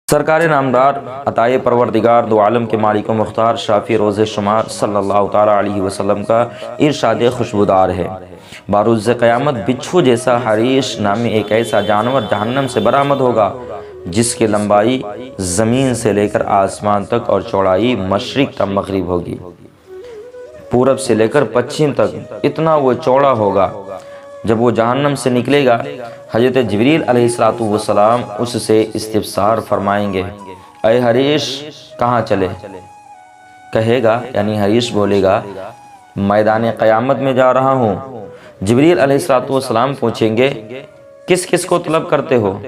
سرکار نامدار عطائے پروردگار دو عالم کے مالک و مختار شافی روز شمار صلی اللہ تعالیٰ علیہ وسلم کا ارشاد خوشبودار ہے، باروز قیامت بچھو جیسا حریش نامی ایک ایسا جانور جہنم سے برآمد ہوگا جس کی لمبائی زمین سے لے کر آسمان تک اور چوڑائی مشرق تا مغرب ہوگی، پورب سے لے کر پچھم تک اتنا وہ چوڑا ہوگا۔ جب وہ جہنم سے نکلے گا، حضرت جبریل علیہ السلام اس سے استفسار فرمائیں گے، اے حریش کہاں چلے؟ کہے گا یعنی حریش بولے گا میدان قیامت میں جا رہا ہوں۔ جبریل علیہ السلام پوچھیں گے کس کس کو طلب کرتے ہو؟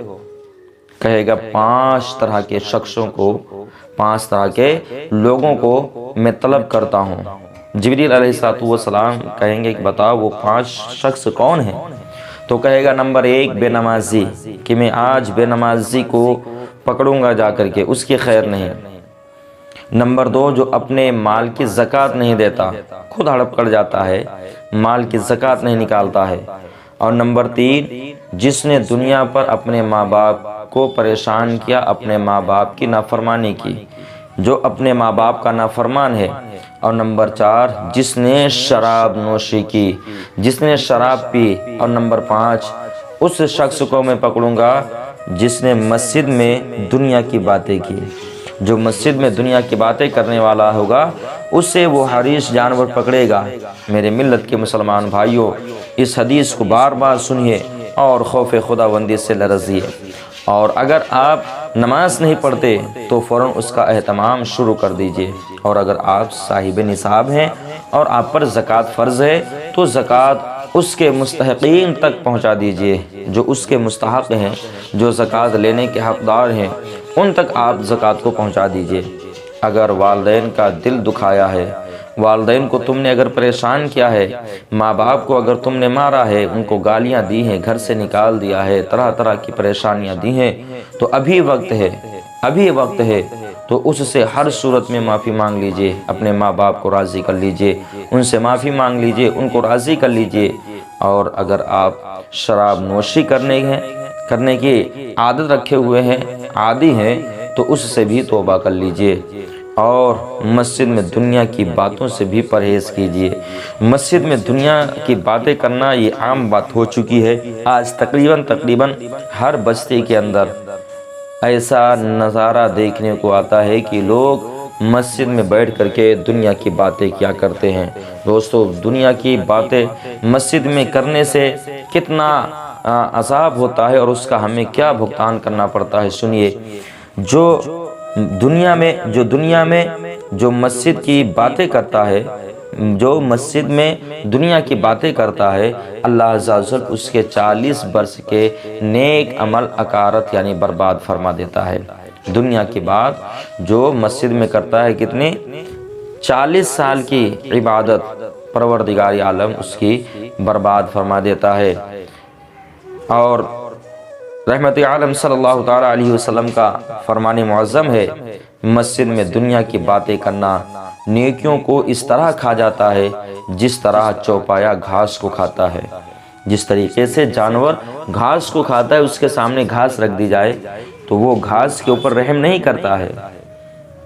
کہے گا 5 طرح کے شخصوں کو، 5 طرح کے لوگوں کو میں طلب کرتا ہوں۔ جبریل علیہ السلام کہیں گے کہ بتاؤ وہ 5 شخص کون ہیں؟ تو کہے گا نمبر 1 بے نمازی، کہ میں آج بے نمازی کو پکڑوں گا جا کر کے، اس کی خیر نہیں۔ نمبر 2 جو اپنے مال کی زکوٰۃ نہیں دیتا، خود ہڑپ کر جاتا ہے، مال کی زکوٰۃ نہیں نکالتا ہے۔ اور نمبر 3 جس نے دنیا پر اپنے ماں باپ کو پریشان کیا، اپنے ماں باپ کی نافرمانی کی، جو اپنے ماں باپ کا نافرمان ہے۔ اور نمبر 4 جس نے شراب نوشی کی، جس نے شراب پی۔ اور نمبر 5 اس شخص کو میں پکڑوں گا جس نے مسجد میں دنیا کی باتیں کی، جو مسجد میں دنیا کی باتیں کرنے والا ہوگا اسے وہ حریش جانور پکڑے گا۔ میرے ملت کے مسلمان بھائیوں، اس حدیث کو بار بار سنیے اور خوف خداوندی سے لرزیے، اور اگر آپ نماز نہیں پڑھتے تو فوراً اس کا اہتمام شروع کر دیجئے، اور اگر آپ صاحب نصاب ہیں اور آپ پر زکوٰۃ فرض ہے تو زکوٰۃ اس کے مستحقین تک پہنچا دیجئے، جو اس کے مستحق ہیں، جو زکوٰۃ لینے کے حقدار ہیں، ان تک آپ زکوٰۃ کو پہنچا دیجئے۔ اگر والدین کا دل دکھایا ہے، والدین کو تم نے اگر پریشان کیا ہے، ماں باپ کو اگر تم نے مارا ہے، ان کو گالیاں دی ہیں، گھر سے نکال دیا ہے، طرح طرح کی پریشانیاں دی ہیں، تو ابھی وقت ہے، ابھی وقت ہے، تو اس سے ہر صورت میں معافی مانگ لیجئے، اپنے ماں باپ کو راضی کر لیجئے، ان سے معافی مانگ لیجئے، ان کو راضی کر لیجئے۔ اور اگر آپ شراب نوشی کرنے کی عادت رکھے ہوئے ہیں، عادی ہیں، تو اس سے بھی توبہ کر لیجئے، اور مسجد میں دنیا کی باتوں سے بھی پرہیز کیجئے۔ مسجد میں دنیا کی باتیں کرنا یہ عام بات ہو چکی ہے۔ آج تقریباً ہر بستی کے اندر ایسا نظارہ دیکھنے کو آتا ہے کہ لوگ مسجد میں بیٹھ کر کے دنیا کی باتیں کیا کرتے ہیں۔ دوستو، دنیا کی باتیں مسجد میں کرنے سے کتنا عذاب ہوتا ہے اور اس کا ہمیں کیا بھگتان کرنا پڑتا ہے، سنیے۔ جو دنیا میں جو مسجد کی باتیں کرتا ہے، جو مسجد میں دنیا کی باتیں کرتا ہے، اللہ عز و جل اس کے 40 برس کے نیک عمل اکارت یعنی برباد فرما دیتا ہے۔ دنیا کی بات جو مسجد میں کرتا ہے، کتنی 40 سال کی عبادت پروردگار عالم اس کی برباد فرما دیتا ہے۔ اور رحمت عالم صلی اللہ تعالیٰ علیہ وسلم کا فرمان معظم ہے، مسجد میں دنیا کی باتیں کرنا نیکیوں کو اس طرح کھا جاتا ہے جس طرح چوپایا گھاس کو کھاتا ہے۔ جس طریقے سے جانور گھاس کو کھاتا ہے، اس کے سامنے گھاس رکھ دی جائے تو وہ گھاس کے اوپر رحم نہیں کرتا ہے۔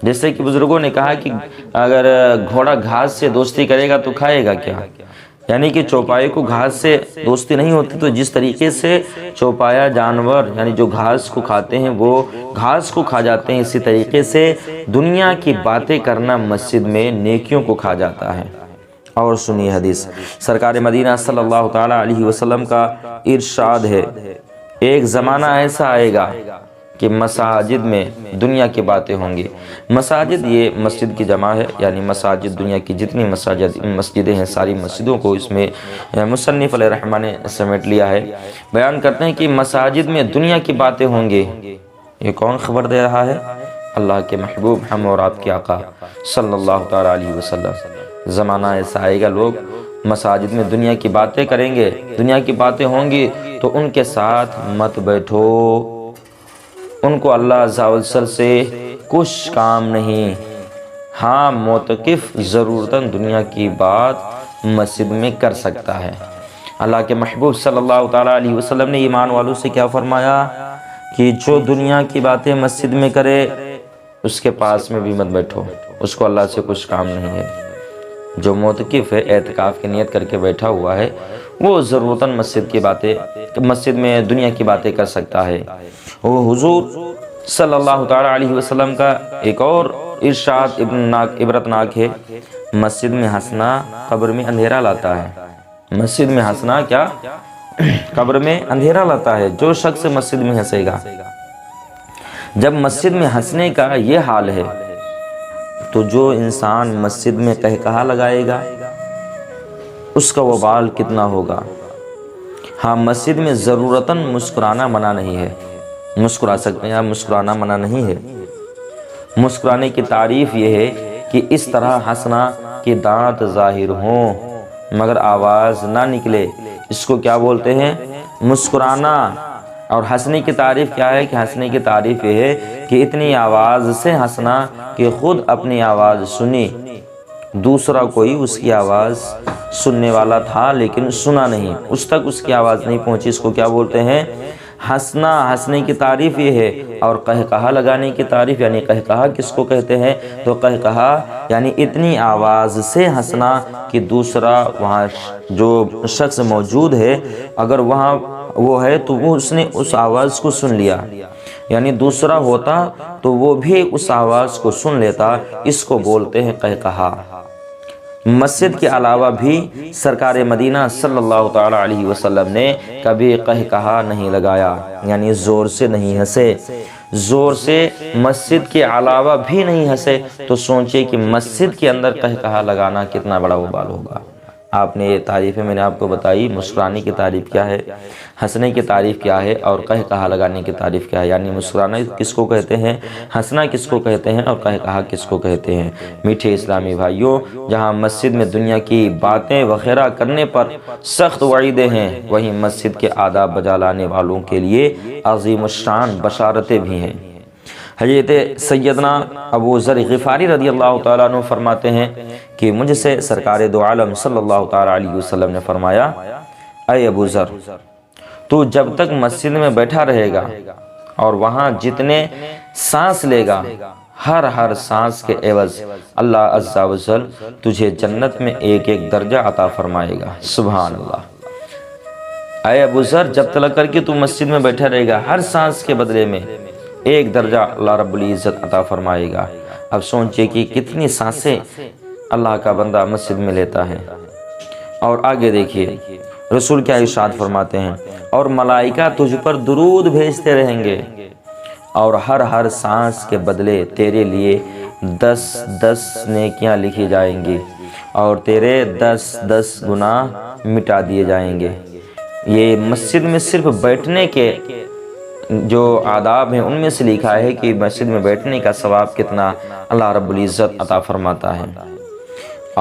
جیسے کہ بزرگوں نے کہا کہ اگر گھوڑا گھاس سے دوستی کرے گا تو کھائے گا کیا؟ یعنی کہ چوپائے کو گھاس سے دوستی نہیں ہوتی، تو جس طریقے سے چوپایا جانور یعنی جو گھاس کو کھاتے ہیں وہ گھاس کو کھا جاتے ہیں، اسی طریقے سے دنیا کی باتیں کرنا مسجد میں نیکیوں کو کھا جاتا ہے۔ اور سنیے حدیث، سرکار مدینہ صلی اللہ تعالیٰ علیہ وسلم کا ارشاد ہے، ایک زمانہ ایسا آئے گا کہ مساجد میں دنیا کی باتیں ہوں گی۔ مساجد یہ مسجد کی جمع ہے، یعنی مساجد دنیا کی جتنی مسجدیں ہیں، ساری مسجدوں کو اس میں مصنف علیہ الرحمٰن نے سمیٹ لیا ہے۔ بیان کرتے ہیں کہ مساجد میں دنیا کی باتیں ہوں گی۔ یہ کون خبر دے رہا ہے؟ اللہ کے محبوب ہم اور آپ کے آقا صلی اللہ تعالیٰ علیہ وسلم۔ زمانہ ایسا آئے گا لوگ مساجد میں دنیا کی باتیں کریں گے، دنیا کی باتیں ہوں گی، تو ان کے ساتھ مت بیٹھو، ان کو اللہ عز و جل سے کچھ کام نہیں۔ ہاں، معتکف ضرورتاً دنیا کی بات مسجد میں کر سکتا ہے۔ اللہ کے محبوب صلی اللہ تعالیٰ علیہ وسلم نے ایمان والوں سے کیا فرمایا؟ کہ جو دنیا کی باتیں مسجد میں کرے اس کے پاس میں بھی مت بیٹھو، اس کو اللہ سے کچھ کام نہیں ہے۔ جو معتکف ہے، اعتکاف کی نیت کر کے بیٹھا ہوا ہے، وہ ضرورتاً مسجد میں دنیا کی باتیں کر سکتا ہے۔ وہ حضور صلی اللہ تعالی علیہ وسلم کا ایک اور ارشاد عبرتناک ہے، مسجد میں ہنسنا قبر میں اندھیرا لاتا ہے۔ مسجد میں ہنسنا کیا؟ قبر میں اندھیرا لاتا ہے۔ جو شخص مسجد میں ہنسے گا، جب مسجد میں ہنسنے کا یہ حال ہے تو جو انسان مسجد میں قہقہا لگائے گا اس کا وبال کتنا ہوگا۔ ہاں، مسجد میں ضرورتاً مسکرانا منع نہیں ہے، مسکرا سکتے ہیں آپ، مسکرانا منع نہیں ہے۔ مسکرانے کی تعریف یہ ہے کہ اس طرح ہنسنا کہ دانت ظاہر ہوں مگر آواز نہ نکلے، اس کو کیا بولتے ہیں؟ مسکرانا۔ اور ہنسنے کی تعریف کیا ہے؟ کہ ہنسنے کی تعریف یہ ہے کہ اتنی آواز سے ہنسنا کہ خود اپنی آواز سنی، دوسرا کوئی اس کی آواز سننے والا تھا لیکن سنا نہیں، اس تک اس کی آواز نہیں پہنچی، اس کو کیا بولتے ہیں؟ ہنسنا۔ ہنسنے کی تعریف یہ ہے۔ اور قہقہا لگانے کی تعریف، یعنی قہقہا کس کو کہتے ہیں؟ تو قہقہا یعنی اتنی آواز سے ہنسنا کہ دوسرا وہاں جو شخص موجود ہے اگر وہاں وہ ہے تو اس نے اس آواز کو سن لیا، یعنی دوسرا ہوتا تو وہ بھی اس آواز کو سن لیتا، اس کو بولتے ہیں قہقہا۔ مسجد کے علاوہ بھی سرکار مدینہ صلی اللہ تعالی علیہ وسلم نے کبھی قہقہا نہیں لگایا، یعنی زور سے نہیں ہنسے۔ زور سے مسجد کے علاوہ بھی نہیں ہنسے تو سوچئے کہ مسجد کے اندر قہقہا لگانا کتنا بڑا وبال ہوگا۔ آپ نے یہ تعریفیں میں نے آپ کو بتائی، مسکرانے کی تعریف کیا ہے، ہنسنے کی تعریف کیا ہے، اور قہقہا لگانے کی تعریف کیا ہے۔ یعنی مسکرانا کس کو کہتے ہیں، ہنسنا کس کو کہتے ہیں، اور قہقہا کس کو کہتے ہیں۔ میٹھے اسلامی بھائیوں، جہاں مسجد میں دنیا کی باتیں وغیرہ کرنے پر سخت وعیدیں ہیں، وہیں مسجد کے آداب بجا لانے والوں کے لیے عظیم الشان بشارتیں بھی ہیں۔ حضرت سیدنا ابو ذر غفاری رضی اللہ تعالیٰ عنہ فرماتے ہیں کہ مجھ سے سرکار دو عالم صلی اللہ تعالیٰ علیہ وسلم نے فرمایا، اے ابو ذر، تو جب تک مسجد میں بیٹھا رہے گا اور وہاں جتنے سانس لے گا، ہر سانس کے عوض اللہ عز و جل تجھے جنت میں ایک ایک درجہ عطا فرمائے گا۔ سبحان اللہ۔ اے ابو ذر، جب تک کر کے تو مسجد میں بیٹھا رہے گا، ہر سانس کے بدلے میں ایک درجہ اللہ رب العزت عطا فرمائے گا۔ اب سوچئے کہ کتنی سانسیں اللہ کا بندہ مسجد میں لیتا ہے۔ اور آگے دیکھیے رسول کیا ارشاد فرماتے ہیں، اور ملائکہ تجھ پر درود بھیجتے رہیں گے اور ہر سانس کے بدلے تیرے لیے 10 نیکیاں لکھی جائیں گی اور تیرے 10 گناہ مٹا دیے جائیں گے۔ یہ مسجد میں صرف بیٹھنے کے جو آداب ہیں ان میں سے لکھا ہے کہ مسجد میں بیٹھنے کا ثواب کتنا اللہ رب العزت عطا فرماتا ہے۔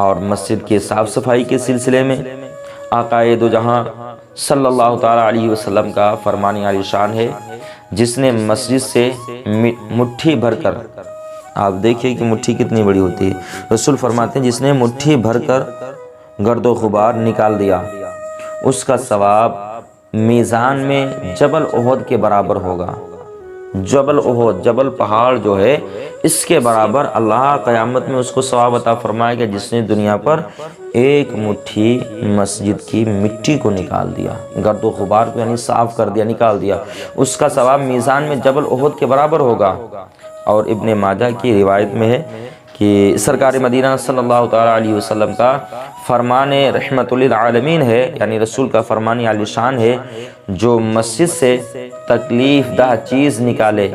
اور مسجد کے صاف صفائی کے سلسلے میں آقا دو جہاں صلی اللہ تعالی علیہ وسلم کا فرمان عالی شان ہے، جس نے مسجد سے مٹھی بھر کر، آپ دیکھیے کہ مٹھی کتنی بڑی ہوتی ہے، رسول فرماتے ہیں جس نے مٹھی بھر کر گرد و غبار نکال دیا، اس کا ثواب میزان میں جبل احد کے برابر ہوگا۔ جبل احد، جبل پہاڑ جو ہے، اس کے برابر اللہ قیامت میں اس کو ثواب عطا فرمائے گا جس نے دنیا پر ایک مٹھی مسجد کی مٹی کو نکال دیا، گرد و غبار کو یعنی صاف کر دیا، نکال دیا، اس کا ثواب میزان میں جبل احد کے برابر ہوگا۔ اور ابن ماجہ کی روایت میں ہے کہ سرکار مدینہ صلی اللہ تعالی علیہ وسلم کا فرمان رحمت للعالمین ہے، یعنی رسول کا فرمان عالی شان ہے، جو مسجد سے تکلیف دہ چیز نکالے،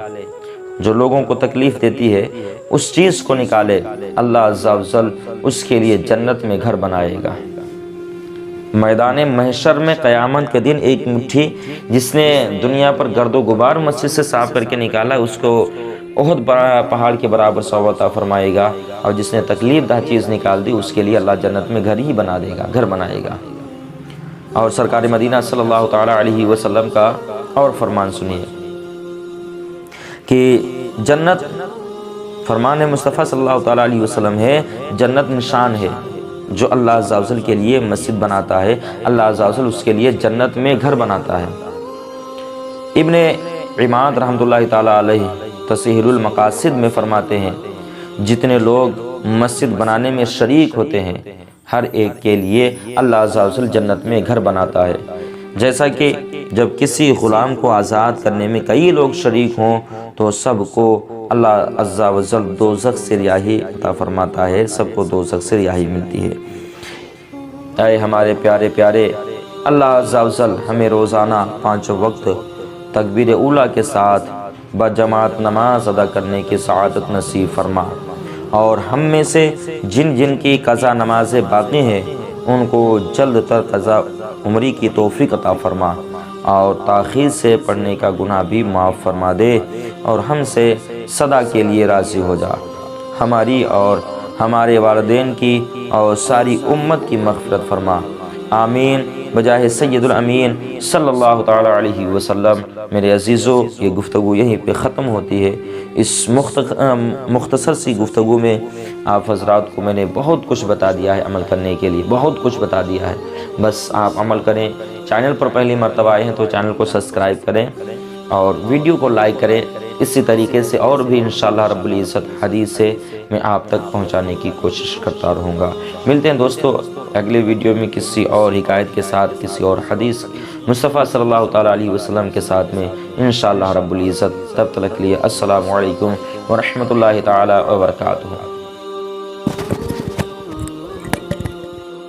جو لوگوں کو تکلیف دیتی ہے اس چیز کو نکالے، اللہ عز و جل اس کے لیے جنت میں گھر بنائے گا۔ میدان محشر میں قیامت کے دن ایک مٹھی جس نے دنیا پر گرد و غبار مسجد سے صاف کر کے نکالا، اس کو احد پہاڑ کے برابر ثواب عطا فرمائے گا، اور جس نے تکلیف دہ چیز نکال دی اس کے لیے اللہ جنت میں گھر ہی بنا دے گا، گھر بنائے گا۔ اور سرکار مدینہ صلی اللہ تعالی علیہ وسلم کا اور فرمان سنیے کہ جنت، فرمان مصطفیٰ صلی اللہ تعالی علیہ وسلم ہے، جنت نشان ہے، جو اللہ عز و جل کے لیے مسجد بناتا ہے اللہ عز و جل اس کے لیے جنت میں گھر بناتا ہے۔ ابن عماد رحمۃ اللہ تعالیٰ علیہ تصحیح المقاصد میں فرماتے ہیں جتنے لوگ مسجد بنانے میں شریک ہوتے ہیں ہر ایک کے لیے اللہ عز و جل جنت میں گھر بناتا ہے، جیسا کہ جب کسی غلام کو آزاد کرنے میں کئی لوگ شریک ہوں تو سب کو اللہ عز و جل دوزخ سے رہائی عطا فرماتا ہے، سب کو دوزخ سے رہائی ملتی ہے۔ اے ہمارے پیارے پیارے، اللہ عز و جل ہمیں روزانہ 5 وقت تکبیر اولیٰ کے ساتھ بجماعت نماز ادا کرنے کی سعادت نصیب فرما، اور ہم میں سے جن جن کی قضا نمازیں باقی ہیں ان کو جلد تر قضا عمری کی توفیق عطا فرما، اور تاخیر سے پڑھنے کا گناہ بھی معاف فرما دے، اور ہم سے سدا کے لیے راضی ہو جا۔ ہماری اور ہمارے والدین کی اور ساری امت کی مغفرت فرما، آمین بجاہ سید الامین صلی اللہ تعالی علیہ وسلم۔ میرے عزیزو، یہ گفتگو یہیں پہ ختم ہوتی ہے۔ اس مختصر سی گفتگو میں آپ حضرات کو میں نے بہت کچھ بتا دیا ہے، عمل کرنے کے لیے بہت کچھ بتا دیا ہے، بس آپ عمل کریں۔ چینل پر پہلی مرتبہ آئے ہیں تو چینل کو سبسکرائب کریں اور ویڈیو کو لائک کریں۔ اسی طریقے سے اور بھی انشاءاللہ رب العزت حدیث سے میں آپ تک پہنچانے کی کوشش کرتا رہوں گا۔ ملتے ہیں دوستو اگلے ویڈیو میں کسی اور حکایت کے ساتھ، کسی اور حدیث مصطفیٰ صلی اللہ تعالیٰ علیہ وسلم کے ساتھ میں انشاءاللہ رب العزت۔ تب تک کے لیے السلام علیکم ورحمۃ اللہ تعالیٰ وبرکاتہ۔